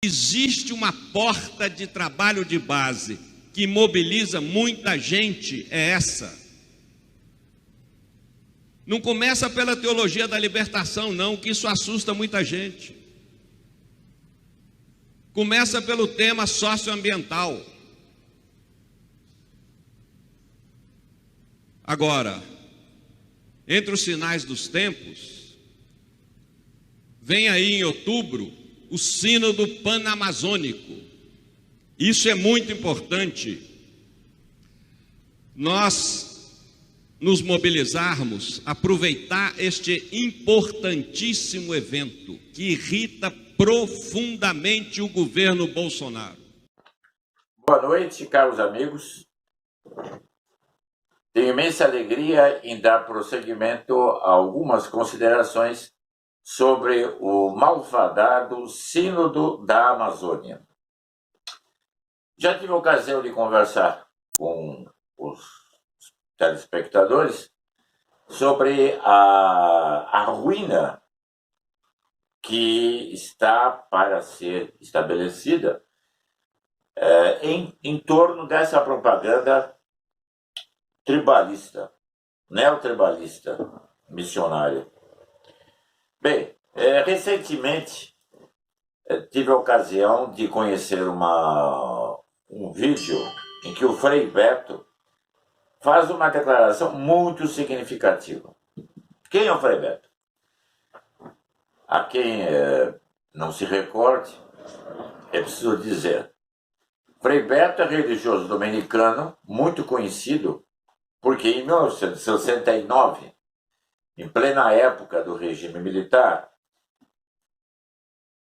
Existe uma porta de trabalho de base que mobiliza muita gente, é essa. Não começa pela teologia da libertação, não, que isso assusta muita gente. Começa pelo tema socioambiental. Agora, entre os sinais dos tempos, vem aí em outubro o Sínodo Panamazônico. Isso é muito importante. Nós nos mobilizarmos, aproveitar este importantíssimo evento que irrita profundamente o governo Bolsonaro. Boa noite, caros amigos. Tenho imensa alegria em dar prosseguimento a algumas considerações sobre o malfadado Sínodo da Amazônia. Já tive a ocasião de conversar com os telespectadores sobre a ruína que está para ser estabelecida em torno dessa propaganda tribalista, neotribalista, missionária. Bem, recentemente tive a ocasião de conhecer um vídeo em que o Frei Beto faz uma declaração muito significativa. Quem é o Frei Beto? A quem não se recorde, é preciso dizer. Frei Beto é religioso dominicano, muito conhecido, porque em 1969, em plena época do regime militar,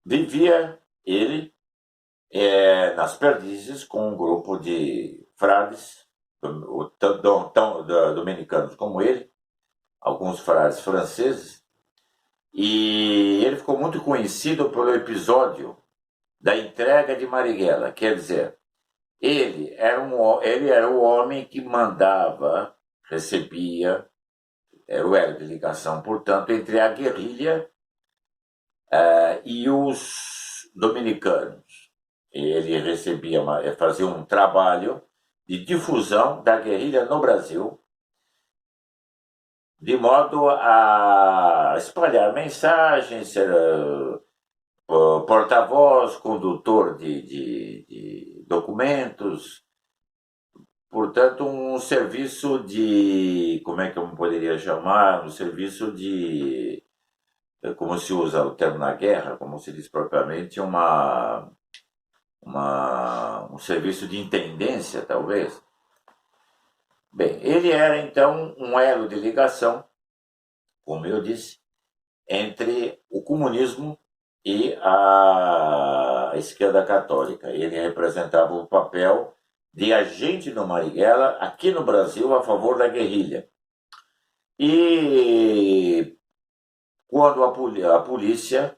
vivia ele nas Perdizes com um grupo de frades, dominicanos como ele, alguns frades franceses, e ele ficou muito conhecido pelo episódio da entrega de Marighella. Quer dizer, ele era o homem que mandava, recebia, era o elo de ligação, portanto, entre a guerrilha e os dominicanos. Ele fazia um trabalho de difusão da guerrilha no Brasil, de modo a espalhar mensagens, ser porta-voz, condutor de documentos, portanto, um serviço de, como é que eu poderia chamar? Um serviço de, como se usa o termo na guerra, como se diz propriamente, um serviço de intendência, talvez. Bem, ele era, então, um elo de ligação, como eu disse, entre o comunismo e a esquerda católica. Ele representava o papel de agente do Marighella aqui no Brasil a favor da guerrilha. E quando a polícia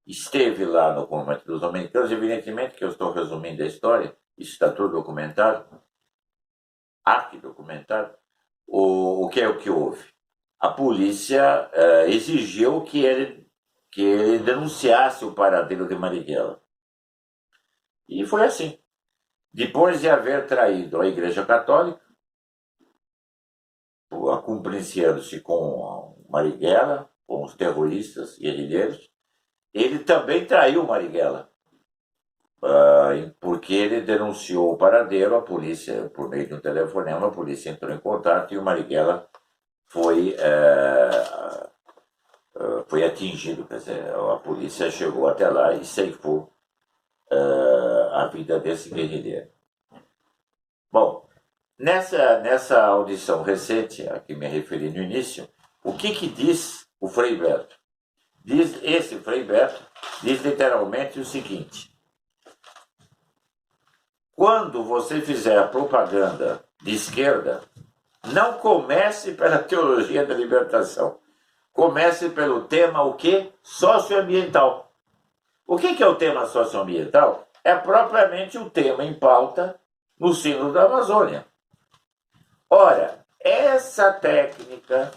esteve lá no convento dos dominicanos, evidentemente que eu estou resumindo a história, isso está tudo documentado, arquidocumentado, o que é o que houve? A polícia exigiu que ele denunciasse o paradeiro de Marighella. E foi assim. Depois de haver traído a Igreja Católica, cumprinciando-se com Marighella, com os terroristas guerrilheiros, ele também traiu Marighella, porque ele denunciou o paradeiro, a polícia, por meio de um telefonema, a polícia entrou em contato e o Marighella foi atingido, quer dizer, a polícia chegou até lá e ceifou a vida desse guerrilheiro. Bom, nessa audição recente, a que me referi no início, o que diz o Frei Beto? Esse Frei Beto diz literalmente o seguinte: quando você fizer propaganda de esquerda, não comece pela teologia da libertação. Comece pelo tema o quê? Socioambiental. O que é o tema socioambiental? É propriamente o tema em pauta no Sínodo da Amazônia. Ora, essa técnica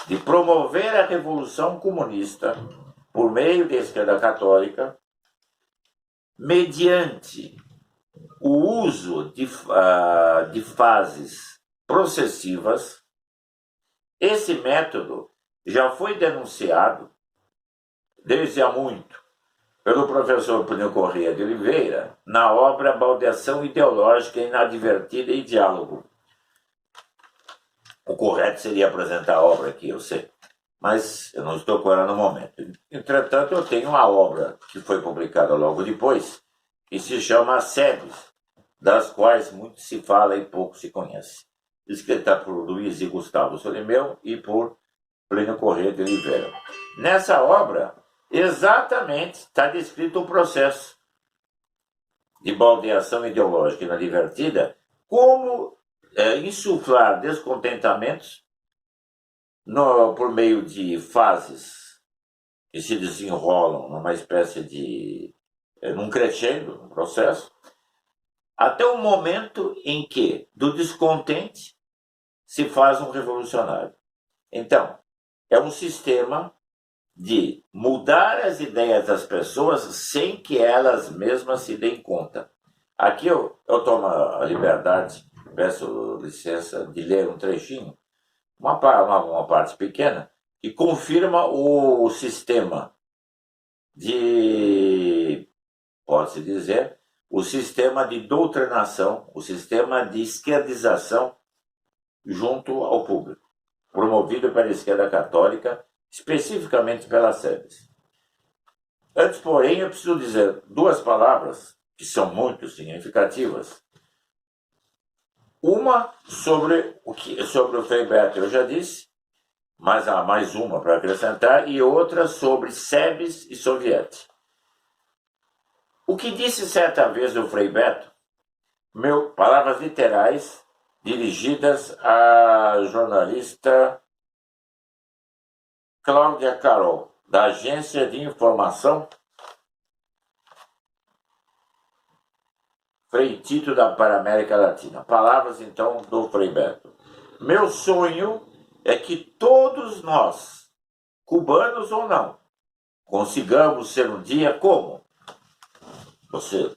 de promover a revolução comunista por meio da esquerda católica mediante o uso de fases processivas. Esse método já foi denunciado desde há muito pelo professor Plínio Corrêa de Oliveira na obra Baldeação Ideológica Inadvertida e Diálogo. O correto seria apresentar a obra aqui, eu sei, mas eu não estou com ela no momento. Entretanto, eu tenho uma obra que foi publicada logo depois, que se chama As Sebes, das quais muito se fala e pouco se conhece. Escrita por Luiz e Gustavo Solimão e por Plínio Corrêa de Oliveira. Nessa obra, exatamente está descrito o processo de baldeação ideológica inadvertida, como insuflar descontentamentos por meio de fases que se desenrolam numa espécie de num crescendo, num processo, até o momento em que do descontente se faz um revolucionário. Então, é um sistema de mudar as ideias das pessoas sem que elas mesmas se deem conta. Aqui eu tomo a liberdade, peço licença de ler um trechinho, uma parte pequena, que confirma o sistema de, pode-se dizer, o sistema de doutrinação, o sistema de esquerdização junto ao público, promovido pela esquerda católica, especificamente pela SEBES. Antes, porém, eu preciso dizer duas palavras que são muito significativas. Uma sobre o Frei Beto, eu já disse, mas há mais uma para acrescentar, e outra sobre SEBES e Soviete. O que disse certa vez o Frei Beto, palavras literais dirigidas à jornalista Cláudia Carol, da Agência de Informação Frei Tito para a América Latina. Palavras, então, do Frei Beto. Meu sonho é que todos nós, cubanos ou não, consigamos ser um dia como?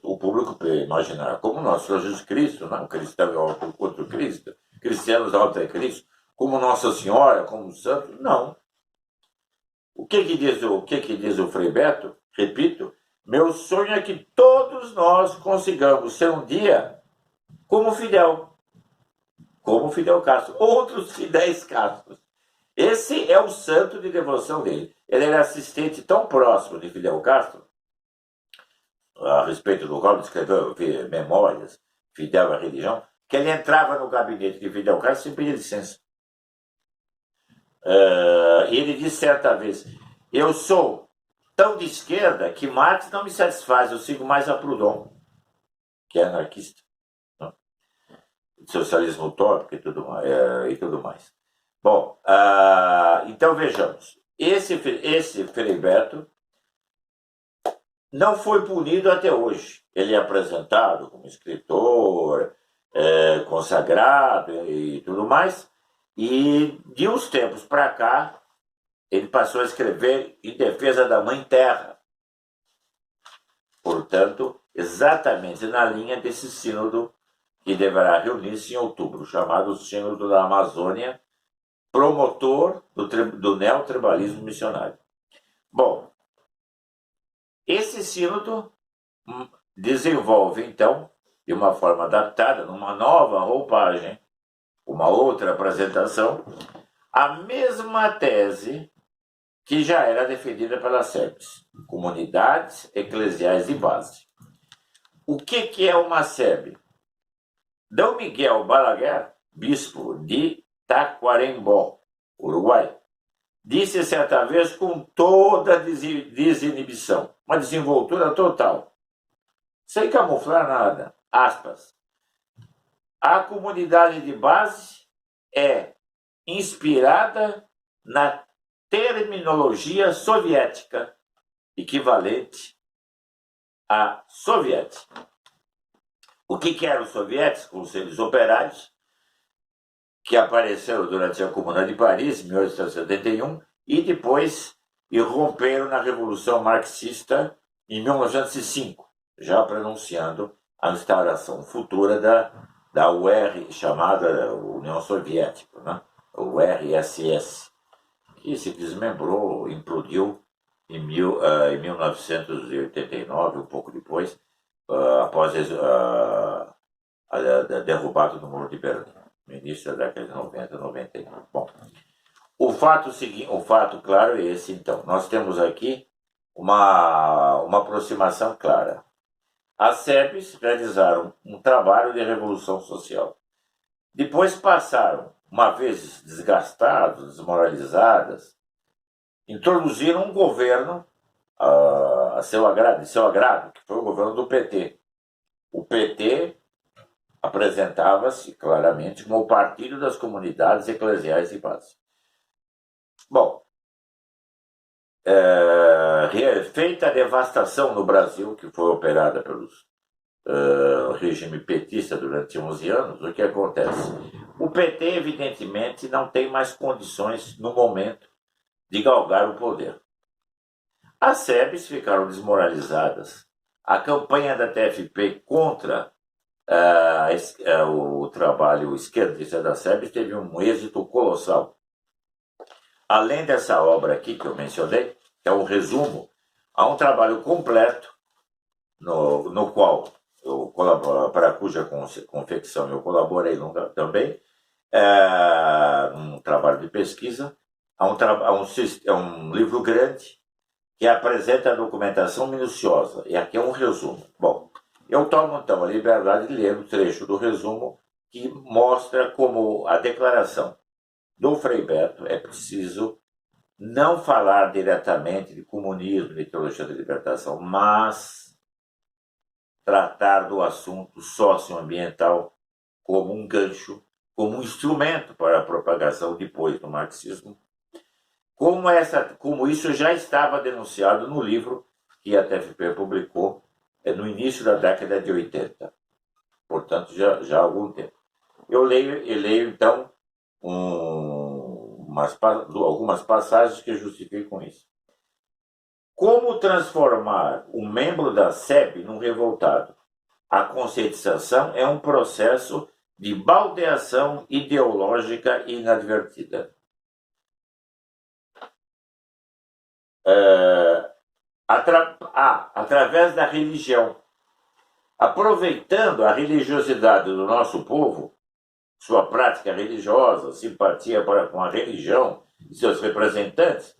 O público imaginar, como nosso Senhor Jesus Cristo, não? Cristão é outro Cristo, cristianos é outro Cristo, como Nossa Senhora, como santo, não. O que diz o Frei Beto? Repito, meu sonho é que todos nós consigamos ser um dia como Fidel Castro, outros Fidéis Castros. Esse é o santo de devoção dele. Ele era assistente tão próximo de Fidel Castro, a respeito do qual ele escreveu memórias, Fidel e a religião, que ele entrava no gabinete de Fidel Castro sem pedir licença. E ele disse certa vez, eu sou tão de esquerda que Marx não me satisfaz, eu sigo mais a Proudhon, que é anarquista, né? Socialismo utópico e tudo mais. Bom, então vejamos, esse Frei Beto não foi punido até hoje. Ele é apresentado como escritor, consagrado e tudo mais, e de uns tempos para cá, ele passou a escrever em defesa da Mãe Terra. Portanto, exatamente na linha desse sínodo que deverá reunir-se em outubro, chamado Sínodo da Amazônia, promotor do neotribalismo missionário. Bom, esse sínodo desenvolve, então, de uma forma adaptada, numa nova roupagem, uma outra apresentação, a mesma tese que já era defendida pela SEBES, comunidades eclesiais de base. O que é uma SEB? D. Miguel Balaguer, bispo de Tacuarembó, Uruguai, disse certa vez com toda desinibição, uma desenvoltura total, sem camuflar nada, aspas, a comunidade de base é inspirada na terminologia soviética, equivalente à soviética. O que eram os soviéticos? Conselhos operários, que apareceram durante a Comuna de Paris, em 1871, e depois irromperam na Revolução Marxista em 1905, já pronunciando a instauração futura da UR, chamada União Soviética, né? O URSS, que se desmembrou, implodiu em 1989, um pouco depois, após a derrubada do Muro de Berlim, no início da década de 90, 91. Bom, o fato claro é esse, então. Nós temos aqui uma aproximação clara. As SEBs realizaram um trabalho de revolução social. Depois passaram, uma vez desgastadas, desmoralizadas, introduziram um governo de seu agrado, que foi o governo do PT. O PT apresentava-se claramente como o partido das comunidades eclesiais de base. Bom, feita a devastação no Brasil, que foi operada pelos regime petista durante 11 anos, o que acontece? O PT, evidentemente, não tem mais condições, no momento, de galgar o poder. As SEBs ficaram desmoralizadas. A campanha da TFP contra o trabalho esquerdista da SEBs teve um êxito colossal. Além dessa obra aqui que eu mencionei, que é um resumo, há um trabalho completo no qual para cuja confecção eu colaborei também, um trabalho de pesquisa. É um livro grande que apresenta a documentação minuciosa, e aqui é um resumo. Bom, eu tomo então a liberdade de ler um trecho do resumo que mostra como a declaração do Frei Beto é preciso não falar diretamente de comunismo, de teologia da libertação, mas tratar do assunto socioambiental como um gancho, como um instrumento para a propagação depois do marxismo, como isso já estava denunciado no livro que a TFP publicou no início da década de 80, portanto já há algum tempo. Eu leio então algumas passagens que justificam isso. Como transformar um membro da SEB num revoltado? A conscientização é um processo de baldeação ideológica inadvertida. Através da religião. Aproveitando a religiosidade do nosso povo, sua prática religiosa, simpatia com a religião e seus representantes,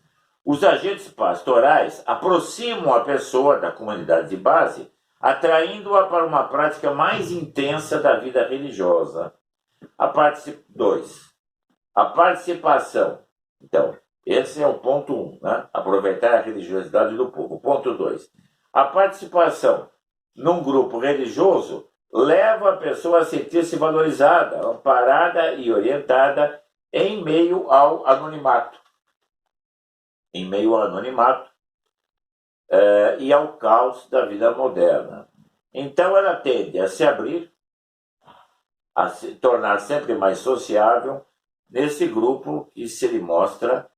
os agentes pastorais aproximam a pessoa da comunidade de base, atraindo-a para uma prática mais intensa da vida religiosa. 2. A participação. Então, esse é o ponto 1, né? Aproveitar a religiosidade do povo. Ponto 2. A participação num grupo religioso leva a pessoa a sentir-se valorizada, amparada e orientada em meio ao anonimato. E ao caos da vida moderna. Então ela tende a se abrir, a se tornar sempre mais sociável nesse grupo que se lhe mostra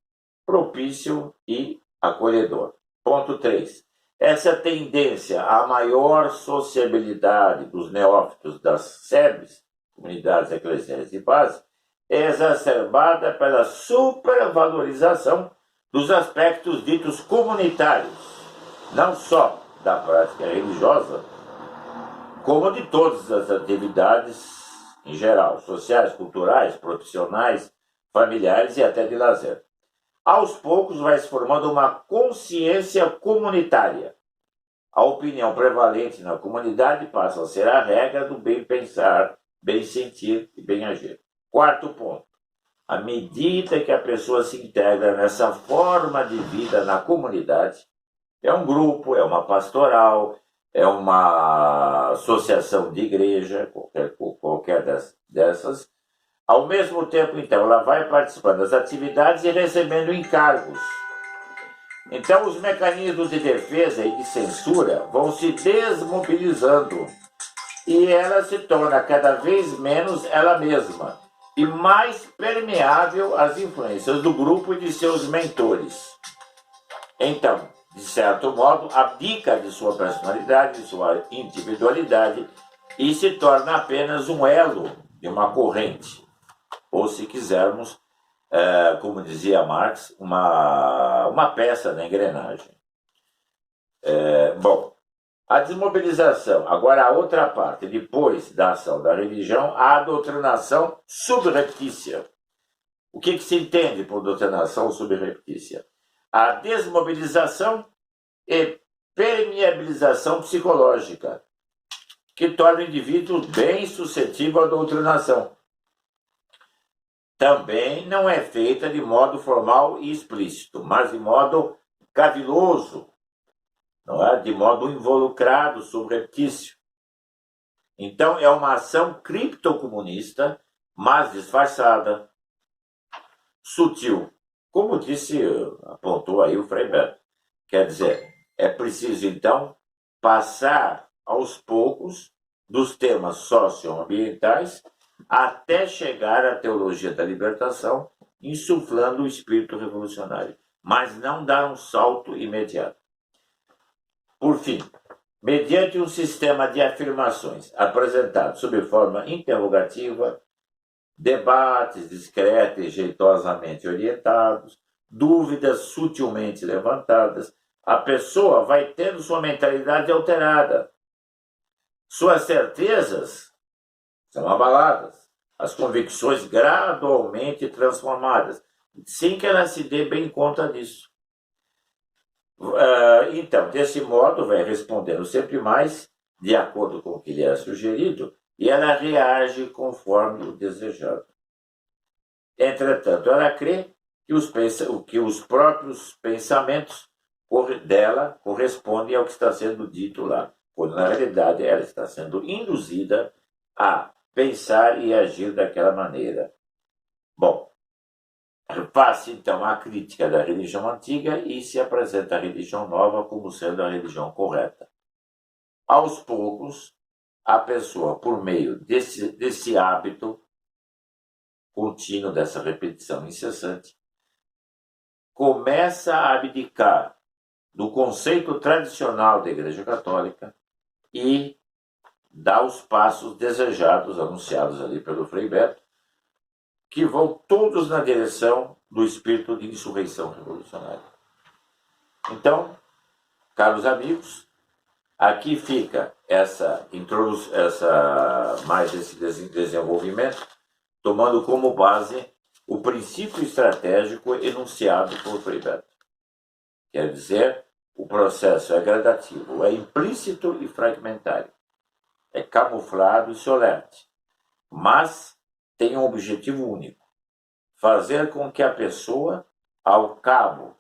propício e acolhedor. Ponto 3. Essa tendência à maior sociabilidade dos neófitos das SEBs, comunidades eclesiais de base, é exacerbada pela supervalorização dos aspectos ditos comunitários, não só da prática religiosa, como de todas as atividades em geral, sociais, culturais, profissionais, familiares e até de lazer. Aos poucos vai se formando uma consciência comunitária. A opinião prevalente na comunidade passa a ser a regra do bem pensar, bem sentir e bem agir. 4º ponto. À medida que a pessoa se integra nessa forma de vida na comunidade, é um grupo, é uma pastoral, é uma associação de igreja, qualquer dessas, ao mesmo tempo, então, ela vai participando das atividades e recebendo encargos. Então, os mecanismos de defesa e de censura vão se desmobilizando e ela se torna cada vez menos ela mesma e mais permeável às influências do grupo e de seus mentores. Então, de certo modo, abdica de sua personalidade, de sua individualidade e se torna apenas um elo de uma corrente. Ou, se quisermos, como dizia Marx, uma peça na engrenagem. Bom, a desmobilização. Agora, a outra parte, depois da ação da religião, a doutrinação subreptícia. O que se entende por doutrinação subreptícia? A desmobilização e permeabilização psicológica, que torna o indivíduo bem suscetível à doutrinação. Também não é feita de modo formal e explícito, mas de modo caviloso, não é? De modo involucrado, subreptício. Então, é uma ação criptocomunista, mas disfarçada, sutil. Como disse, apontou aí o Frei Beto. Quer dizer, é preciso, então, passar aos poucos dos temas socioambientais até chegar à teologia da libertação, insuflando o espírito revolucionário, mas não dar um salto imediato. Por fim, mediante um sistema de afirmações apresentado sob forma interrogativa, debates discretos e jeitosamente orientados, dúvidas sutilmente levantadas, a pessoa vai tendo sua mentalidade alterada. Suas certezas são abaladas, as convicções gradualmente transformadas, sem que ela se dê bem conta disso. Então, desse modo, vai respondendo sempre mais, de acordo com o que lhe é sugerido, e ela reage conforme o desejado. Entretanto, ela crê que os próprios pensamentos dela correspondem ao que está sendo dito lá, quando na realidade ela está sendo induzida a pensar e agir daquela maneira. Bom, faz-se então a crítica da religião antiga e se apresenta a religião nova como sendo a religião correta. Aos poucos, a pessoa, por meio desse hábito contínuo, dessa repetição incessante, começa a abdicar do conceito tradicional da Igreja Católica e dá os passos desejados, anunciados ali pelo Frei Beto, que vão todos na direção do espírito de insurreição revolucionária. Então, caros amigos, aqui fica mais esse desenvolvimento, tomando como base o princípio estratégico enunciado por Frei Beto. Quer dizer, o processo é gradativo, é implícito e fragmentário, é camuflado e solerte, mas tem um objetivo único: fazer com que a pessoa, ao cabo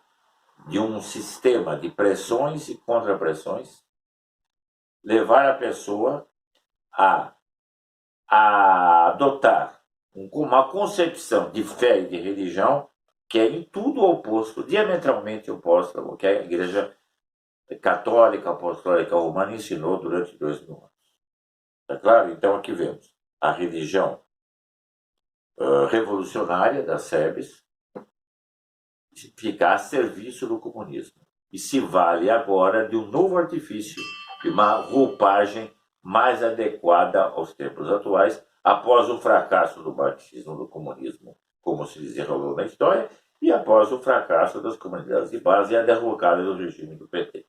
de um sistema de pressões e contrapressões, levar a pessoa a adotar uma concepção de fé e de religião que é em tudo oposto, diametralmente oposto ao que a Igreja Católica Apostólica Romana ensinou durante 2000 anos. É claro? Então aqui vemos a religião revolucionária das SEBs ficar a serviço do comunismo e se vale agora de um novo artifício, de uma roupagem mais adequada aos tempos atuais, após o fracasso do marxismo, do comunismo, como se desenrolou na história, e após o fracasso das comunidades de base e a derrocada do regime do PT.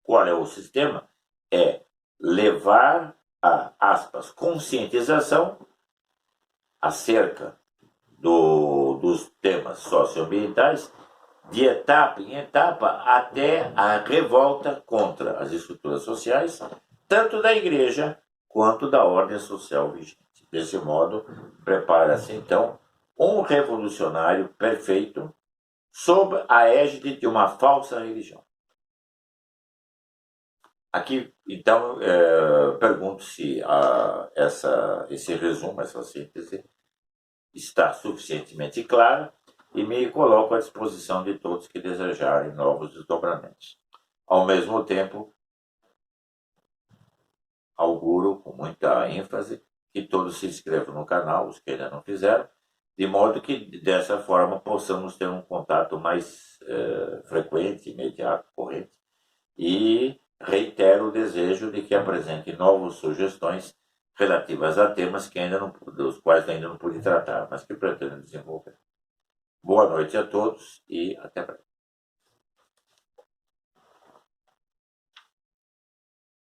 Qual é o sistema? É levar a, aspas, conscientização acerca dos temas socioambientais, de etapa em etapa, até a revolta contra as estruturas sociais, tanto da igreja quanto da ordem social vigente. Desse modo, prepara-se, então, um revolucionário perfeito sob a égide de uma falsa religião. Aqui, então, pergunto se esse resumo, essa síntese, está suficientemente clara e me coloco à disposição de todos que desejarem novos desdobramentos. Ao mesmo tempo, auguro com muita ênfase que todos se inscrevam no canal, os que ainda não fizeram, de modo que, dessa forma, possamos ter um contato mais frequente, imediato, corrente, e reitero o desejo de que apresente novas sugestões relativas a temas que ainda não, dos quais ainda não pude tratar, mas que pretendo desenvolver. Boa noite a todos e até breve.